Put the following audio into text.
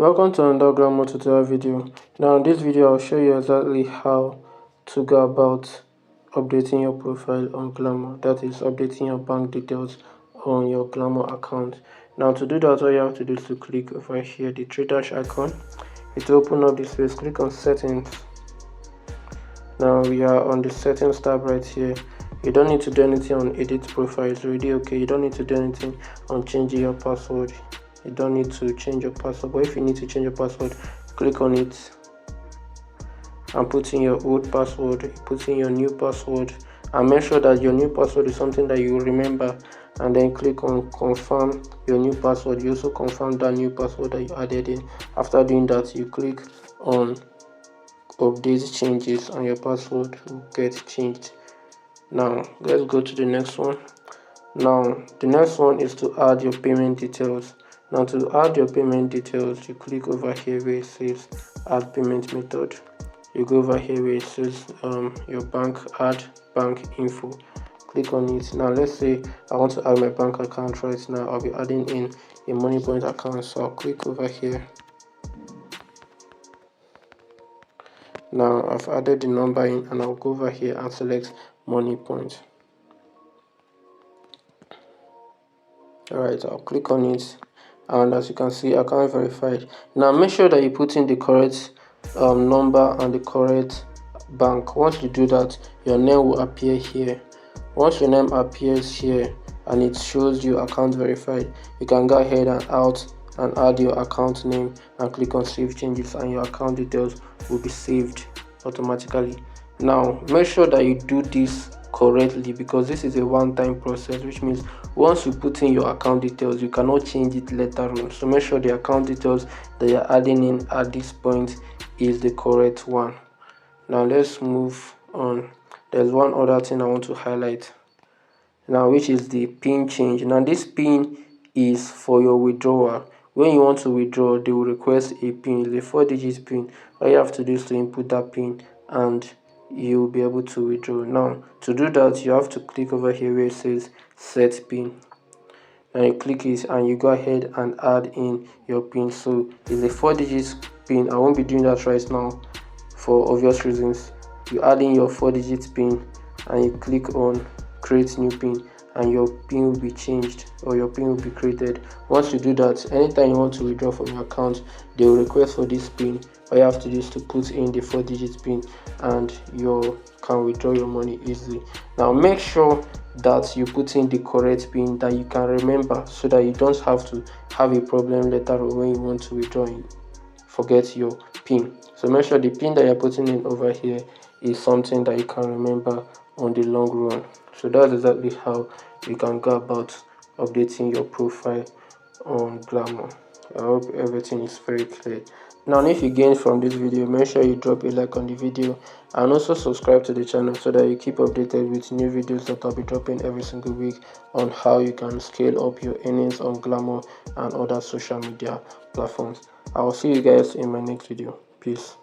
Welcome to another Glamour tutorial video. Now in this video I'll show you exactly how to go about updating your profile on Glamour, that is updating your bank details on your Glamour account. Now to do that, all you have to do is to click over here the three dash icon. It will open up this page. Click on settings. Now we are on the settings tab right here. You don't need to do anything on edit profile, it's already okay. You don't need to do anything on changing your password. You don't need to change your password, but if you need to change your password, click on it and put in your old password, put in your new password, and make sure that your new password is something that you remember, and then click on confirm your new password. You also confirm that new password that you added in. After doing that, you click on update changes and your password will get changed. Now let's go to the next one. Now the next one is to add your payment details. Now to add your payment details, you click over here where it says add payment method. You go over here where it says your bank, add bank info. Click on it. Now let's say I want to add my bank account right now. I'll be adding in a money point account, so I'll click over here. Now I've added the number in and I'll go over here and select money point. Alright, I'll click on it, and as you can see, account verified. Now make sure that you put in the correct number and the correct bank. Once you do that, your name will appear here. Once your name appears here and it shows you account verified, you can go ahead and add your account name and click on save changes, and your account details will be saved automatically. Now make sure that you do this correctly, because this is a one-time process, which means once you put in your account details, you cannot change it later on. So make sure the account details that you're adding in at this point is the correct one. Now let's move on. There's one other thing I want to highlight now, which is the pin change. Now this pin is for your withdrawal. When you want to withdraw, they will request a pin. It's a 4-digit pin. All you have to do is to input that pin and you'll be able to withdraw. Now to do that, you have to click over here where it says set pin. Now you click it and you go ahead and add in your pin. So it's a 4-digit pin. I won't be doing that right now for obvious reasons. You add in your 4-digit pin and you click on create new pin, and your pin will be changed, or your pin will be created. Once you do that, anytime you want to withdraw from your account, they will request for this pin. All you have to do is to put in the 4-digit pin and you can withdraw your money easily. Now make sure that you put in the correct pin that you can remember, so that you don't have to have a problem later on when you want to withdraw and forget your pin. So make sure the pin that you're putting in over here is something that you can remember on the long run. So that's exactly how you can go about updating your profile on Glamour. I hope everything is very clear. Now if you gain from this video, make sure you drop a like on the video and also subscribe to the channel so that you keep updated with new videos that I'll be dropping every single week on how you can scale up your earnings on Glamour and other social media platforms. I will see you guys in my next video. Peace.